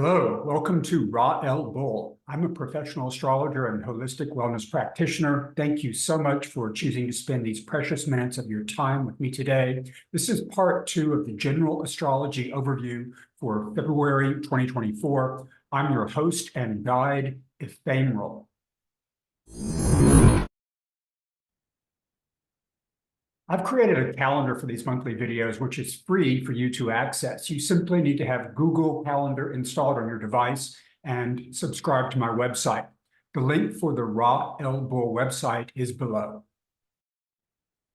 Hello, welcome to Ra El Bull. I'm a professional astrologer and holistic wellness practitioner. Thank you so much for choosing to spend these precious minutes of your time with me today. This is part 2 of the general astrology overview for February 2024. I'm your host and guide, Ifeymerael. I've created a calendar for these monthly videos, which is free for you to access. You simply need to have Google Calendar installed on your device and subscribe to my website. The link for the Ra El Bull website is below.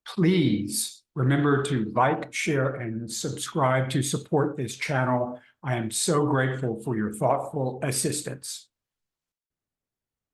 Please remember to like, share, and subscribe to support this channel. I am so grateful for your thoughtful assistance.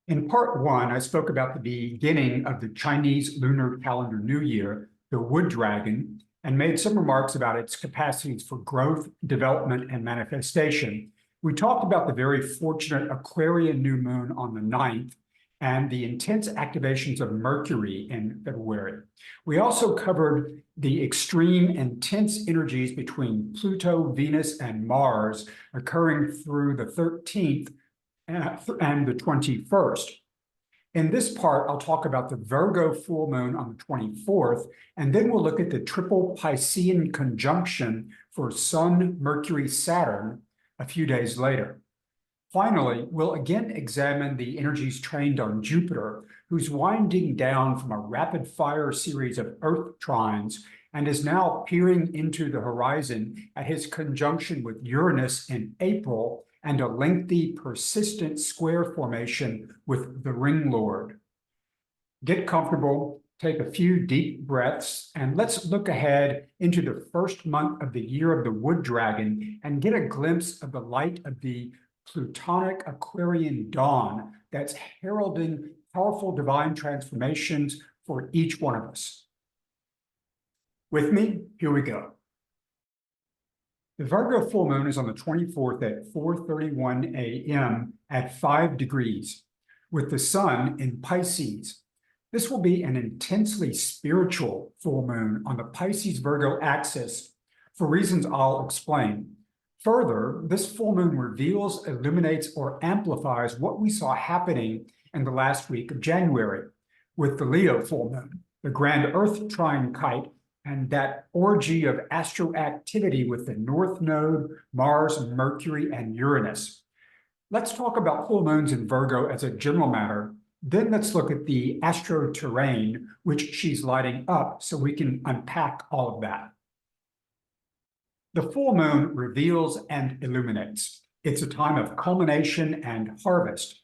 In part 1, I spoke about the beginning of the Chinese lunar calendar new year, the wood dragon, and made some remarks about its capacities for growth, development, and manifestation. We talked about the very fortunate Aquarian New Moon on the 9th and the intense activations of Mercury in February. We also covered the extreme intense energies between Pluto, Venus, and Mars occurring through the 13th and the 21st. In this part, I'll talk about the Virgo Full Moon on the 24th, and then we'll look at the triple Piscean conjunction for Sun-Mercury-Saturn a few days later. Finally, we'll again examine the energies trained on Jupiter, who's winding down from a rapid-fire series of Earth trines and is now peering into the horizon at his conjunction with Uranus in April and a lengthy, persistent square formation with the ring lord. Get comfortable, take a few deep breaths, and let's look ahead into the first month of the year of the wood dragon and get a glimpse of the light of the Plutonic Aquarian dawn that's heralding powerful divine transformations for each one of us. With me, here we go. The Virgo full moon is on the 24th at 4:31 a.m. at 5 degrees, with the sun in Pisces. This will be an intensely spiritual full moon on the Pisces-Virgo axis for reasons I'll explain. Further, this full moon reveals, illuminates, or amplifies what we saw happening in the last week of January with the Leo full moon, the grand Earth trine kite, and that orgy of astroactivity with the North Node, Mars, Mercury, and Uranus. Let's talk about full moons in Virgo as a general matter. Then let's look at the astro terrain, which she's lighting up, so we can unpack all of that. The full moon reveals and illuminates. It's a time of culmination and harvest.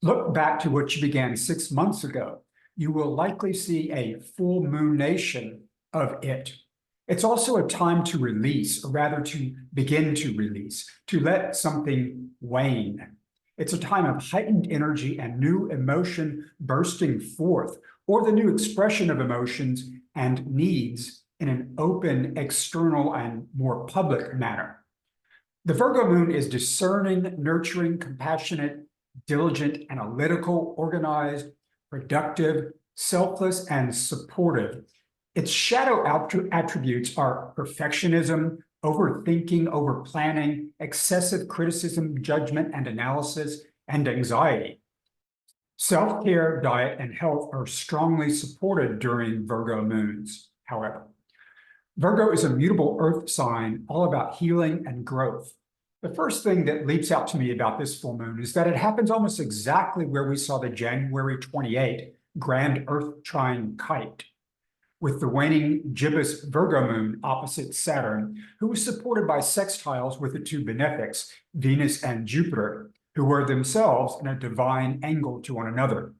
Look back to what you began 6 months ago. You will likely see a full moonation of it. It's also a time to release, or rather to begin to release, to let something wane. It's a time of heightened energy and new emotion bursting forth, or the new expression of emotions and needs in an open, external, and more public manner. The Virgo moon is discerning, nurturing, compassionate, diligent, analytical, organized, productive, selfless, and supportive. Its shadow attributes are perfectionism, overthinking, overplanning, excessive criticism, judgment and analysis, and anxiety. Self-care, diet, and health are strongly supported during Virgo moons, however. Virgo is a mutable earth sign all about healing and growth. The first thing that leaps out to me about this full moon is that it happens almost exactly where we saw the January 28 grand Earth trine kite, with the waning gibbous Virgo moon opposite Saturn, who was supported by sextiles with the two benefics, Venus and Jupiter, who were themselves in a divine angle to one another.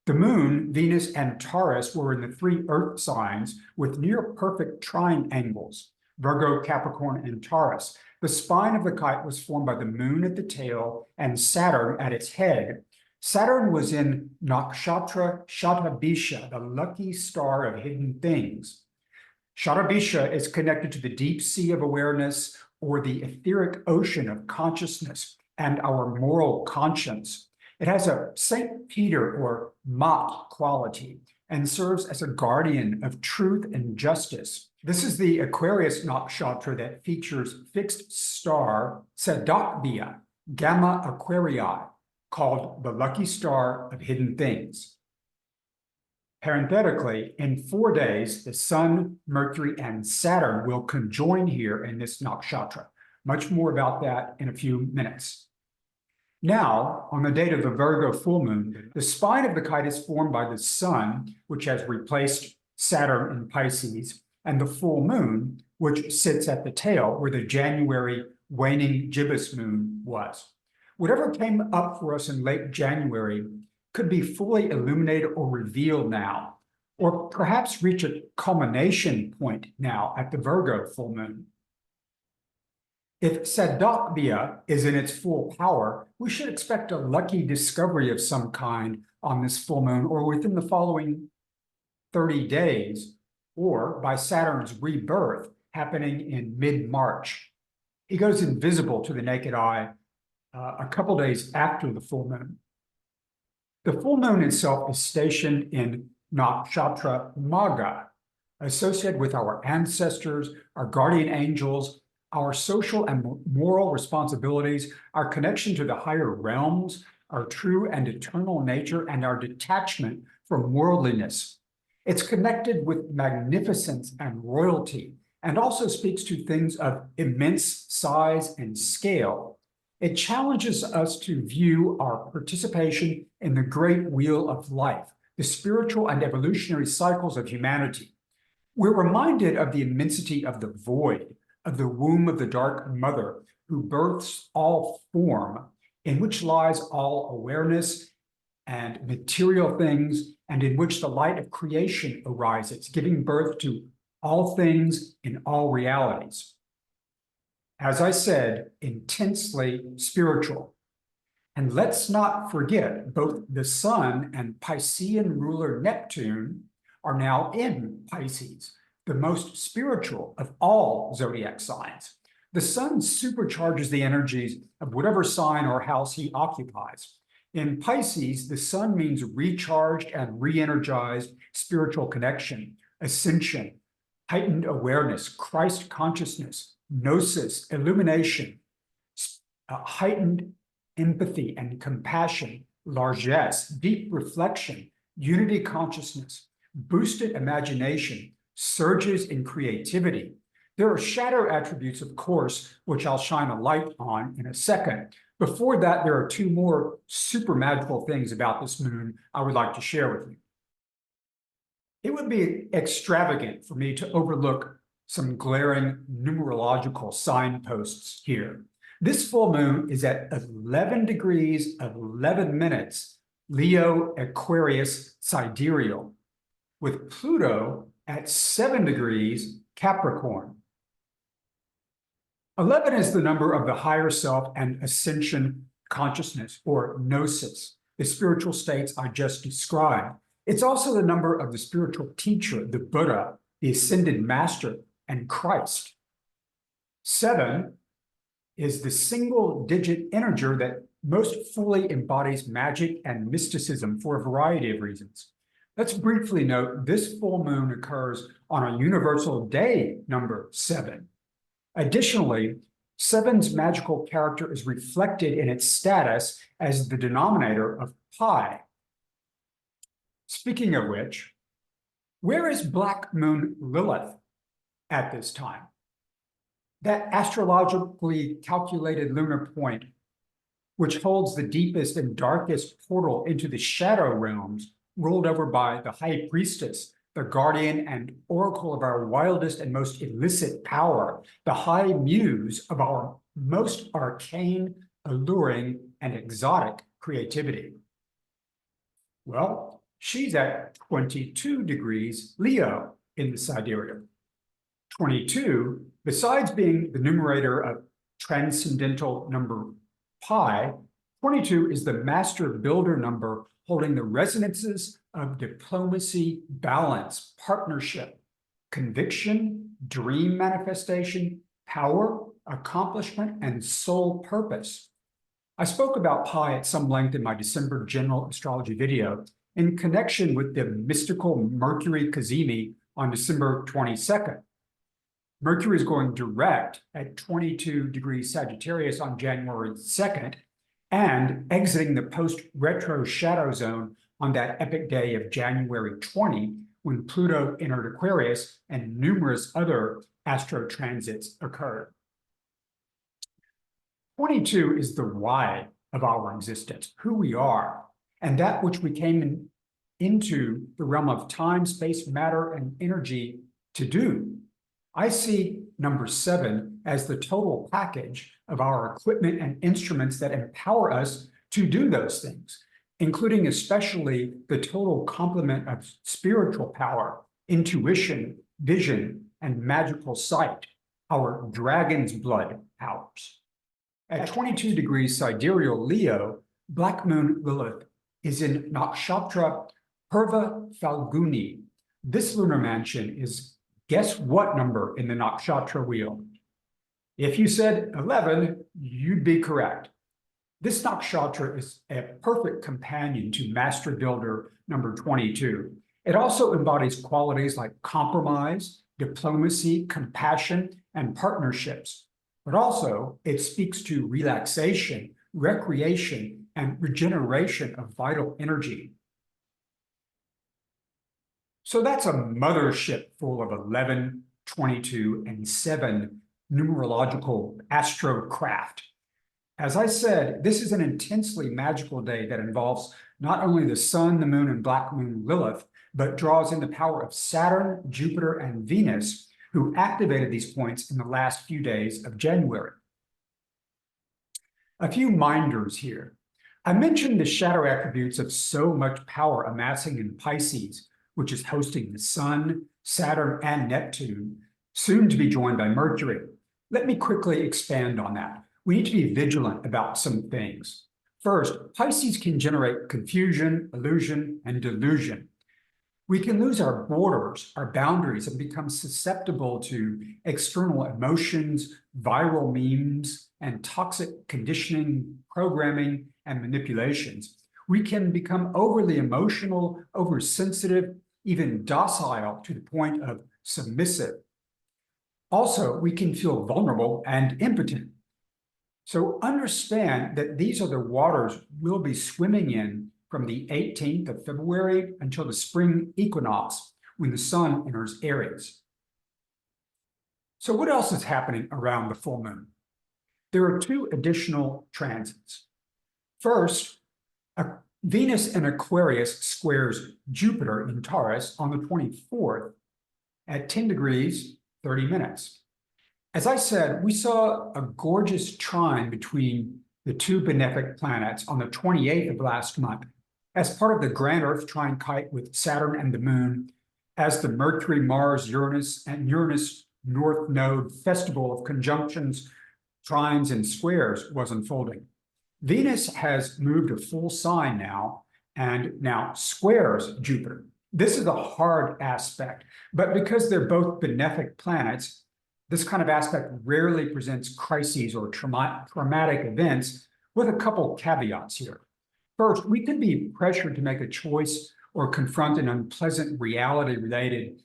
The moon, Venus, and Taurus were in the 3 earth signs with near-perfect trine angles, Virgo, Capricorn, and Taurus. The spine of the kite was formed by the moon at the tail and Saturn at its head. Saturn was in Nakshatra Shatabisha, the lucky star of hidden things. Shatabisha is connected to the deep sea of awareness, or the etheric ocean of consciousness and our moral conscience. It has a Saint Peter or Mott quality and serves as a guardian of truth and justice. This is the Aquarius nakshatra that features fixed star Sadakbia, Gamma Aquarii, called the lucky star of hidden things. Parenthetically, in 4 days, the Sun, Mercury, and Saturn will conjoin here in this nakshatra. Much more about that in a few minutes. Now, on the date of the Virgo full moon, the spine of the kite is formed by the Sun, which has replaced Saturn in Pisces, and the full moon, which sits at the tail where the January waning gibbous moon was. Whatever came up for us in late January could be fully illuminated or revealed now, or perhaps reach a culmination point now at the Virgo full moon. If Sadokbia is in its full power, we should expect a lucky discovery of some kind on this full moon or within the following 30 days, or by Saturn's rebirth happening in mid-March. He goes invisible to the naked eye a couple days after the full moon. The full moon itself is stationed in Nakshatra Magha, associated with our ancestors, our guardian angels, our social and moral responsibilities, our connection to the higher realms, our true and eternal nature, and our detachment from worldliness. It's connected with magnificence and royalty, and also speaks to things of immense size and scale. It challenges us to view our participation in the great wheel of life, the spiritual and evolutionary cycles of humanity. We're reminded of the immensity of the void, of the womb of the dark mother who births all form, in which lies all awareness and material things, and in which the light of creation arises, giving birth to all things in all realities. As I said, intensely spiritual. And let's not forget, both the Sun and Piscean ruler Neptune are now in Pisces, the most spiritual of all zodiac signs. The Sun supercharges the energies of whatever sign or house he occupies. In Pisces, the Sun means recharged and re-energized spiritual connection, ascension, heightened awareness, Christ consciousness, gnosis, illumination, heightened empathy and compassion, largesse, deep reflection, unity consciousness, boosted imagination, surges in creativity. There are shadow attributes, of course, which I'll shine a light on in a second. Before that, there are two more super magical things about this moon I would like to share with you. It would be extravagant for me to overlook some glaring numerological signposts here. This full moon is at 11 degrees 11 minutes, Leo Aquarius sidereal, with Pluto at 7 degrees Capricorn. 11 is the number of the higher self and ascension consciousness, or gnosis, the spiritual states I just described. It's also the number of the spiritual teacher, the Buddha, the ascended master, and Christ. 7 is the single-digit integer that most fully embodies magic and mysticism for a variety of reasons. Let's briefly note this full moon occurs on a universal day number 7. Additionally, 7's magical character is reflected in its status as the denominator of pi. Speaking of which, where is Black Moon Lilith at this time? That astrologically calculated lunar point, which holds the deepest and darkest portal into the shadow realms, ruled over by the High Priestess, the guardian and oracle of our wildest and most illicit power, the high muse of our most arcane, alluring, and exotic creativity. Well, she's at 22 degrees Leo in the sidereal. 22, besides being the numerator of transcendental number pi, 22 is the master builder number holding the resonances of diplomacy, balance, partnership, conviction, dream manifestation, power, accomplishment, and soul purpose. I spoke about pi at some length in my December general astrology video in connection with the mystical Mercury Cazimi on December 22nd. Mercury is going direct at 22 degrees Sagittarius on January 2nd and exiting the post-retro shadow zone on that epic day of January 20, when Pluto entered Aquarius and numerous other astro transits occurred. 22 is the why of our existence, who we are, and that which we came into the realm of time, space, matter, and energy to do. I see number 7 as the total package of our equipment and instruments that empower us to do those things, including especially the total complement of spiritual power, intuition, vision, and magical sight, our dragon's blood powers. At 22 degrees sidereal Leo, Black Moon Lilith is in Nakshatra Purva Falguni. This lunar mansion is guess what number in the nakshatra wheel? If you said 11, you'd be correct. This nakshatra is a perfect companion to Master Builder number 22. It also embodies qualities like compromise, diplomacy, compassion, and partnerships. But also, it speaks to relaxation, recreation, and regeneration of vital energy. So that's a mothership full of 11, 22, and 7 numerological astrocraft. As I said, this is an intensely magical day that involves not only the Sun, the Moon, and Black Moon Lilith, but draws in the power of Saturn, Jupiter, and Venus, who activated these points in the last few days of January. A few minders here. I mentioned the shadow attributes of so much power amassing in Pisces, which is hosting the Sun, Saturn, and Neptune, soon to be joined by Mercury. Let me quickly expand on that. We need to be vigilant about some things. First, Pisces can generate confusion, illusion, and delusion. We can lose our borders, our boundaries, and become susceptible to external emotions, viral memes, and toxic conditioning, programming, and manipulations. We can become overly emotional, oversensitive, even docile to the point of submissive. Also, we can feel vulnerable and impotent. So understand that these are the waters we'll be swimming in from the 18th of February until the spring equinox, when the Sun enters Aries. So what else is happening around the full moon? There are 2 additional transits. First, Venus in Aquarius squares Jupiter in Taurus on the 24th at 10 degrees, 30 minutes. As I said, we saw a gorgeous trine between the 2 benefic planets on the 28th of last month as part of the Grand Earth trine kite with Saturn and the Moon, as the Mercury, Mars, Uranus, and Uranus North Node festival of conjunctions, trines, and squares was unfolding. Venus has moved a full sign now, and now squares Jupiter. This is a hard aspect, but because they're both benefic planets, this kind of aspect rarely presents crises or traumatic events, with a couple caveats here. First, we can be pressured to make a choice or confront an unpleasant reality related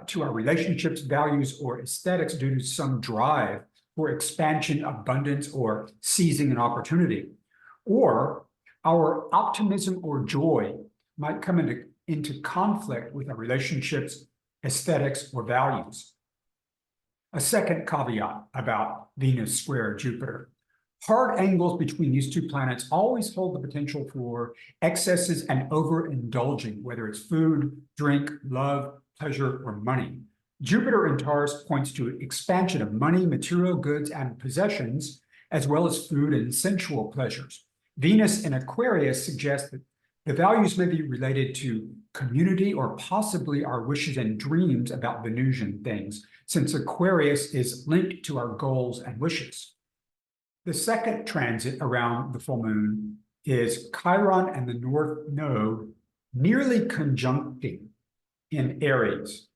to our relationships, values, or aesthetics due to some drive for expansion, abundance, or seizing an opportunity. Or our optimism or joy might come into conflict with our relationships, aesthetics, or values. A second caveat about Venus square Jupiter. Hard angles between these 2 planets always hold the potential for excesses and overindulging, whether it's food, drink, love, pleasure, or money. Jupiter in Taurus points to expansion of money, material goods, and possessions, as well as food and sensual pleasures. Venus in Aquarius suggests that the values may be related to community or possibly our wishes and dreams about Venusian things, since Aquarius is linked to our goals and wishes. The second transit around the full moon is Chiron and the North Node nearly conjuncting in Aries.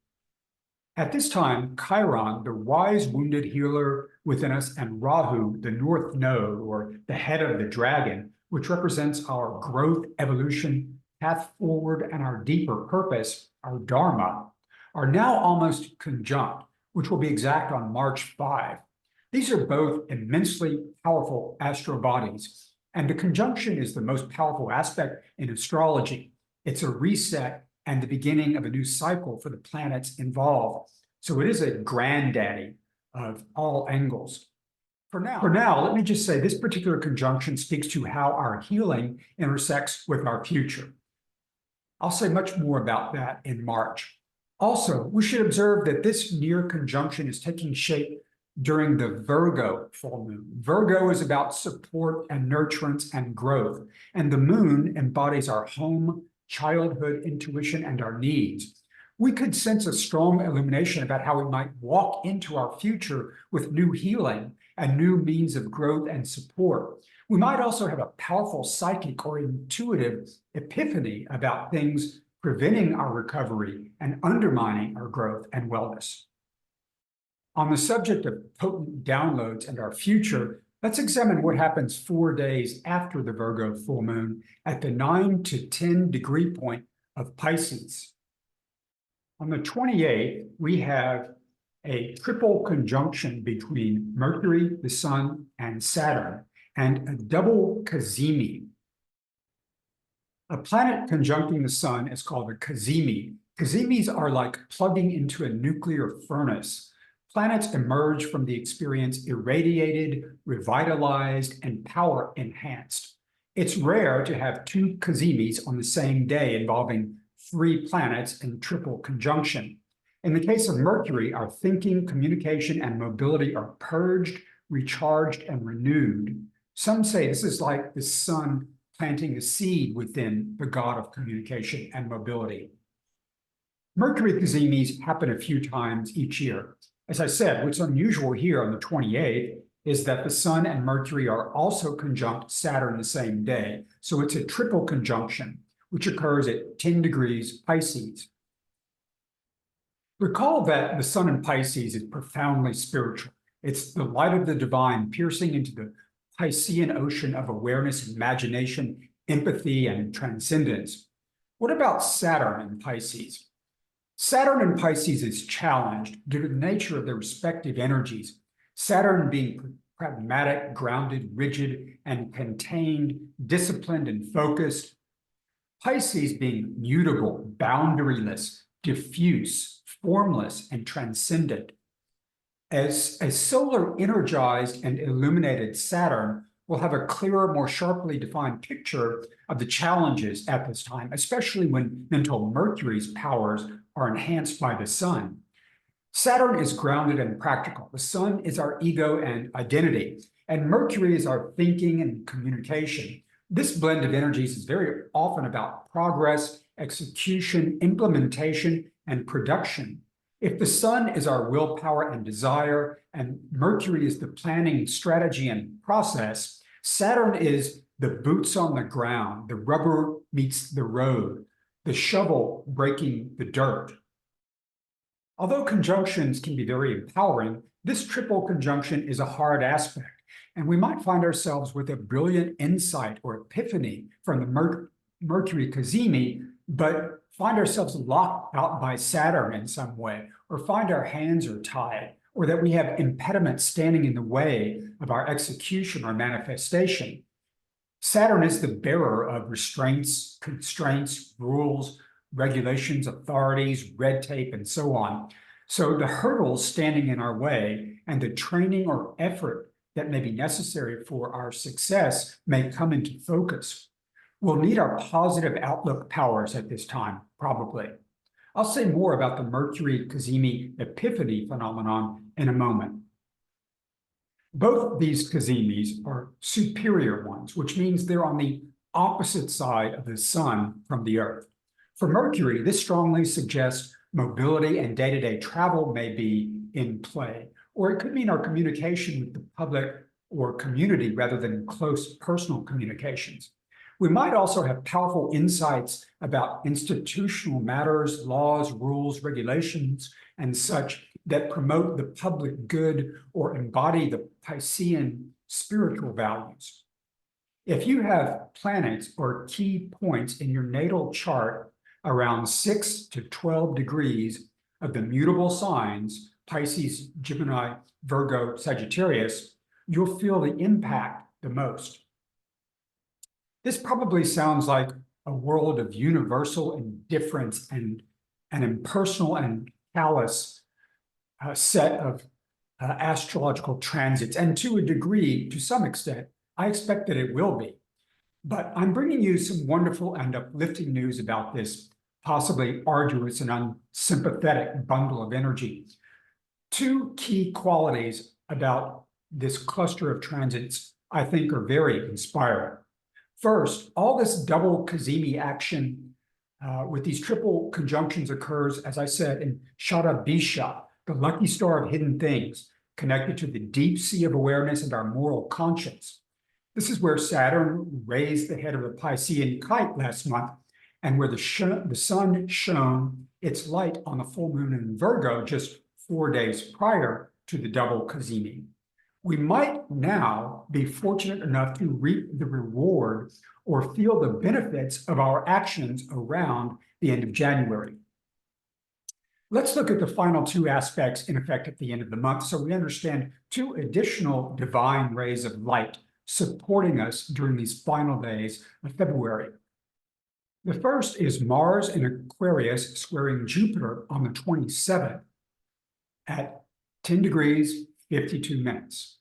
At this time, Chiron, the wise wounded healer within us, and Rahu, the North Node, or the head of the dragon, which represents our growth, evolution, path forward, and our deeper purpose, our dharma, are now almost conjunct, which will be exact on March 5. These are both immensely powerful astro bodies, and the conjunction is the most powerful aspect in astrology. It's a reset and the beginning of a new cycle for the planets involved. So it is a granddaddy of all angles. For now, let me just say this particular conjunction speaks to how our healing intersects with our future. I'll say much more about that in March. Also, we should observe that this near conjunction is taking shape during the Virgo full moon. Virgo is about support and nurturance and growth, and the moon embodies our home, childhood, intuition, and our needs. We could sense a strong illumination about how we might walk into our future with new healing and new means of growth and support. We might also have a powerful psychic or intuitive epiphany about things preventing our recovery and undermining our growth and wellness. On the subject of potent downloads and our future, let's examine what happens 4 days after the Virgo full moon at the 9 to 10 degree point of Pisces. On the 28th, we have a triple conjunction between Mercury, the Sun, and Saturn, and a double cazimi. A planet conjuncting the Sun is called a cazimi. Cazimis are like plugging into a nuclear furnace. Planets emerge from the experience irradiated, revitalized, and power enhanced. It's rare to have 2 cazimis on the same day involving 3 planets in triple conjunction. In the case of Mercury, our thinking, communication, and mobility are purged, recharged, and renewed. Some say this is like the sun planting a seed within the god of communication and mobility. Mercury cazimis happen a few times each year. As I said, what's unusual here on the 28th is that the Sun and Mercury are also conjunct Saturn the same day. So it's a triple conjunction, which occurs at 10 degrees Pisces. Recall that the Sun in Pisces is profoundly spiritual. It's the light of the divine piercing into the Piscean ocean of awareness, imagination, empathy, and transcendence. What about Saturn in Pisces? Saturn in Pisces is challenged due to the nature of their respective energies. Saturn being pragmatic, grounded, rigid, and contained, disciplined, and focused. Pisces being mutable, boundaryless, diffuse, formless, and transcendent. As a solar energized and illuminated Saturn will have a clearer, more sharply defined picture of the challenges at this time, especially when mental Mercury's powers are enhanced by the Sun. Saturn is grounded and practical. The Sun is our ego and identity, and Mercury is our thinking and communication. This blend of energies is very often about progress, execution, implementation, and production. If the Sun is our willpower and desire, and Mercury is the planning, strategy, and process, Saturn is the boots on the ground, the rubber meets the road, the shovel breaking the dirt. Although conjunctions can be very empowering, this triple conjunction is a hard aspect, and we might find ourselves with a brilliant insight or epiphany from the Mercury cazimi, but find ourselves locked out by Saturn in some way, or find our hands are tied, or that we have impediments standing in the way of our execution or manifestation. Saturn is the bearer of restraints, constraints, rules, regulations, authorities, red tape, and so on. So the hurdles standing in our way and the training or effort that may be necessary for our success may come into focus. We'll need our positive outlook powers at this time, probably. I'll say more about the Mercury cazimi epiphany phenomenon in a moment. Both these cazimis are superior ones, which means they're on the opposite side of the Sun from the Earth. For Mercury, this strongly suggests mobility and day-to-day travel may be in play, or it could mean our communication with the public or community rather than close personal communications. We might also have powerful insights about institutional matters, laws, rules, regulations, and such that promote the public good or embody the Piscean spiritual values. If you have planets or key points in your natal chart around 6 to 12 degrees of the mutable signs, Pisces, Gemini, Virgo, Sagittarius, you'll feel the impact the most. This probably sounds like a world of universal indifference and an impersonal and callous set of astrological transits. And to a degree, to some extent, I expect that it will be. But I'm bringing you some wonderful and uplifting news about this possibly arduous and unsympathetic bundle of energy. Two key qualities about this cluster of transits I think are very inspiring. First, all this double cazimi action with these triple conjunctions occurs, as I said, in Shadabisha, the lucky star of hidden things, connected to the deep sea of awareness and our moral conscience. This is where Saturn raised the head of the Piscean kite last month, and where the sun shone its light on the full moon in Virgo just 4 days prior to the double cazimi. We might now be fortunate enough to reap the reward or feel the benefits of our actions around the end of January. Let's look at the final two aspects in effect at the end of the month so we understand two additional divine rays of light supporting us during these final days of February. The first is Mars in Aquarius squaring Jupiter on the 27th at 10 degrees, 52 minutes.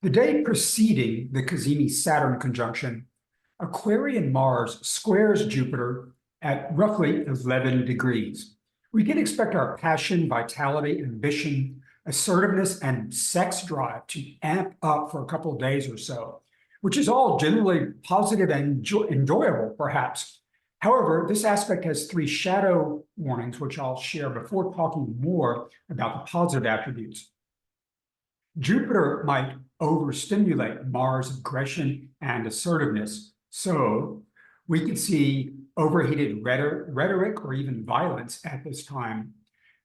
The day preceding the cazimi-Saturn conjunction, Aquarian Mars squares Jupiter at roughly 11 degrees. We can expect our passion, vitality, ambition, assertiveness, and sex drive to amp up for a couple of days or so, which is all generally positive and enjoyable, perhaps. However, this aspect has three shadow warnings, which I'll share before talking more about the positive attributes. Jupiter might overstimulate Mars' aggression and assertiveness, so we could see overheated rhetoric or even violence at this time.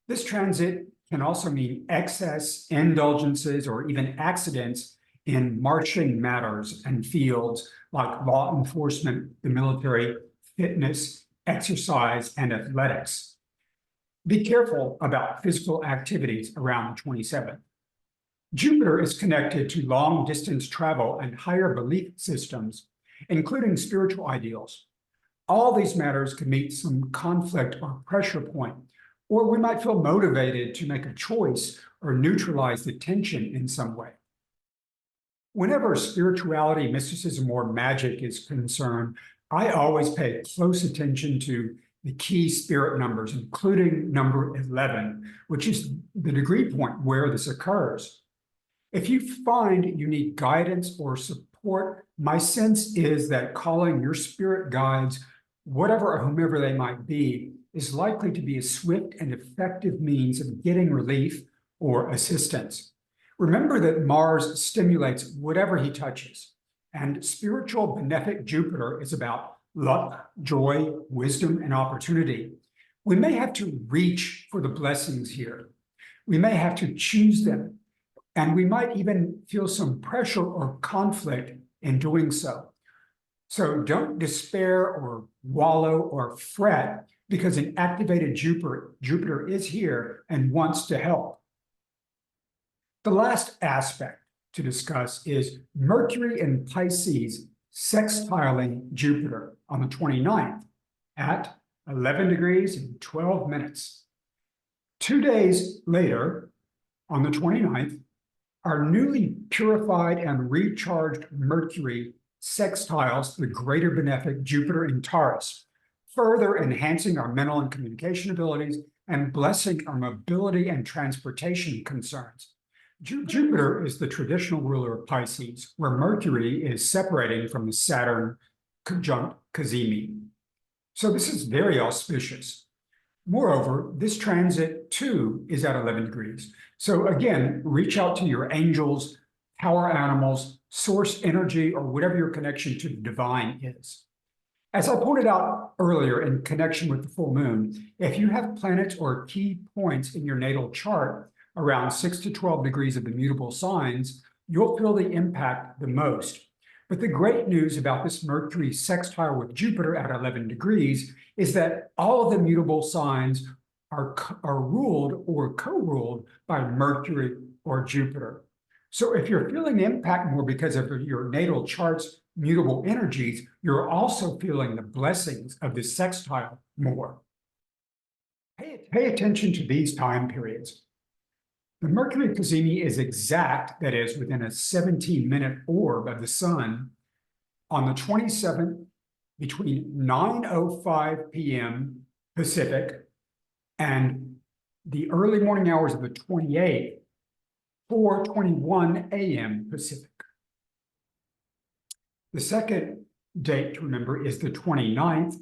This transit can also mean excess, indulgences, or even accidents in marching matters and fields like law enforcement, the military, fitness, exercise, and athletics. Be careful about physical activities around the 27th. Jupiter is connected to long-distance travel and higher belief systems, including spiritual ideals. All these matters can meet some conflict or pressure point, or we might feel motivated to make a choice or neutralize the tension in some way. Whenever spirituality, mysticism, or magic is concerned, I always pay close attention to the key spirit numbers, including number 11, which is the degree point where this occurs. If you find you need guidance or support, my sense is that calling your spirit guides, whatever or whomever they might be, is likely to be a swift and effective means of getting relief or assistance. Remember that Mars stimulates whatever he touches, and spiritual benefic Jupiter is about luck, joy, wisdom, and opportunity. We may have to reach for the blessings here. We may have to choose them, and we might even feel some pressure or conflict in doing so. So don't despair or wallow or fret, because an activated Jupiter is here and wants to help. The last aspect to discuss is Mercury in Pisces sextiling Jupiter on the 29th at 11 degrees and 12 minutes. 2 days later, on the 29th, our newly purified and recharged Mercury sextiles the greater benefic Jupiter in Taurus, further enhancing our mental and communication abilities and blessing our mobility and transportation concerns. Jupiter is the traditional ruler of Pisces, where Mercury is separating from the Saturn conjunct cazimi. So this is very auspicious. Moreover, this transit too is at 11 degrees. So again, reach out to your angels, power animals, source energy, or whatever your connection to the divine is. As I pointed out earlier in connection with the full moon, if you have planets or key points in your natal chart around 6 to 12 degrees of the mutable signs, you'll feel the impact the most. But the great news about this Mercury sextile with Jupiter at 11 degrees is that all of the mutable signs are ruled or co-ruled by Mercury or Jupiter. So if you're feeling the impact more because of your natal chart's mutable energies, you're also feeling the blessings of this sextile more. Pay attention to these time periods. The Mercury cazimi is exact, that is, within a 17-minute orb of the sun on the 27th between 9:05 p.m. Pacific and the early morning hours of the 28th, 4:21 a.m. Pacific. The second date to remember is the 29th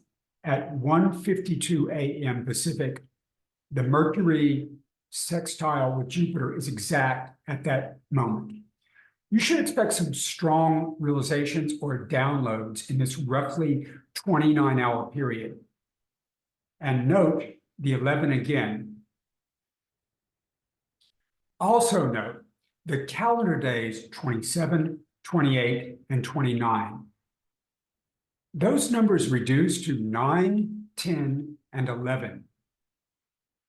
at 1:52 a.m. Pacific. The Mercury sextile with Jupiter is exact at that moment. You should expect some strong realizations or downloads in this roughly 29-hour period. And note the 11 again. Also note the calendar days 27, 28, and 29. Those numbers reduce to 9, 10, and 11.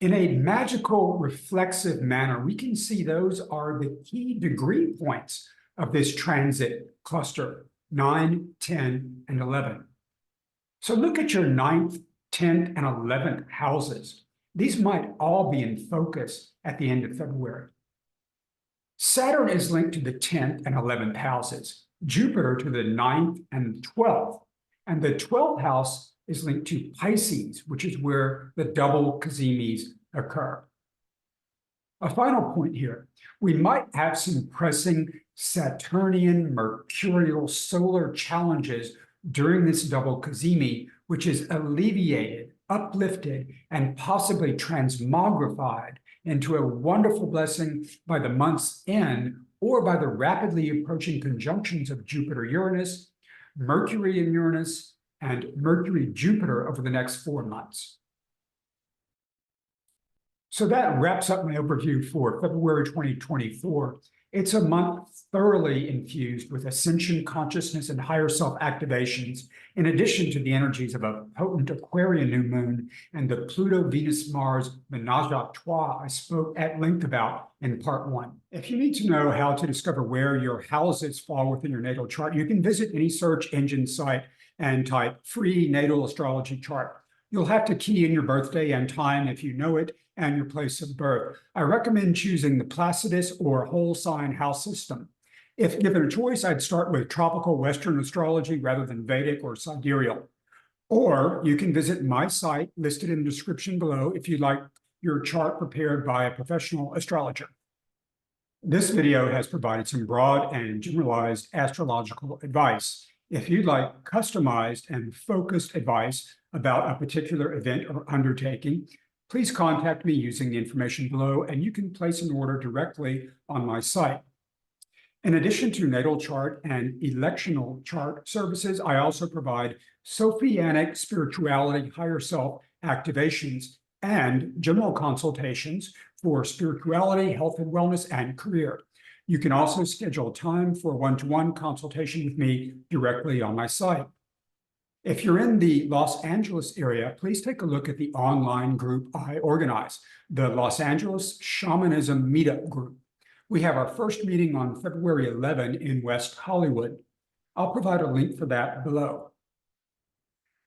In a magical, reflexive manner, we can see those are the key degree points of this transit cluster, 9, 10, and 11. So look at your 9th, 10th, and 11th houses. These might all be in focus at the end of February. Saturn is linked to the 10th and 11th houses, Jupiter to the 9th and 12th, and the 12th house is linked to Pisces, which is where the double cazimis occur. A final point here, we might have some pressing Saturnian, Mercurial solar challenges during this double cazimi, which is alleviated, uplifted, and possibly transmogrified into a wonderful blessing by the month's end or by the rapidly approaching conjunctions of Jupiter-Uranus, Mercury and Uranus, and Mercury-Jupiter over the next 4 months. So that wraps up my overview for February 2024. It's a month thoroughly infused with ascension consciousness and higher self activations, in addition to the energies of a potent Aquarian New Moon and the Pluto-Venus-Mars menage a trois I spoke at length about in part 1. If you need to know how to discover where your houses fall within your natal chart, you can visit any search engine site and type free natal astrology chart. You'll have to key in your birthday and time if you know it, and your place of birth. I recommend choosing the Placidus or whole sign house system. If given a choice, I'd start with tropical Western astrology rather than Vedic or sidereal. Or you can visit my site listed in the description below if you'd like your chart prepared by a professional astrologer. This video has provided some broad and generalized astrological advice. If you'd like customized and focused advice about a particular event or undertaking, please contact me using the information below, and you can place an order directly on my site. In addition to natal chart and electional chart services, I also provide Sophianic spirituality, higher self activations, and general consultations for spirituality, health and wellness, and career. You can also schedule time for a one-to-one consultation with me directly on my site. If you're in the Los Angeles area, please take a look at the online group I organize, the Los Angeles Shamanism Meetup Group. We have our first meeting on February 11 in West Hollywood. I'll provide a link for that below.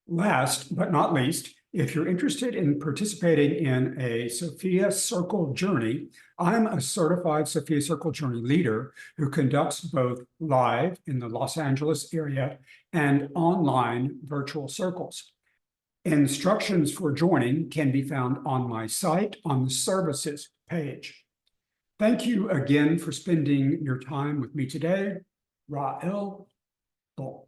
Last but not least, if you're interested in participating in a Sophia Circle journey, I'm a certified Sophia Circle journey leader who conducts both live in the Los Angeles area and online virtual circles. Instructions for joining can be found on my site on the services page. Thank you again for spending your time with me today. Ra'el Bol.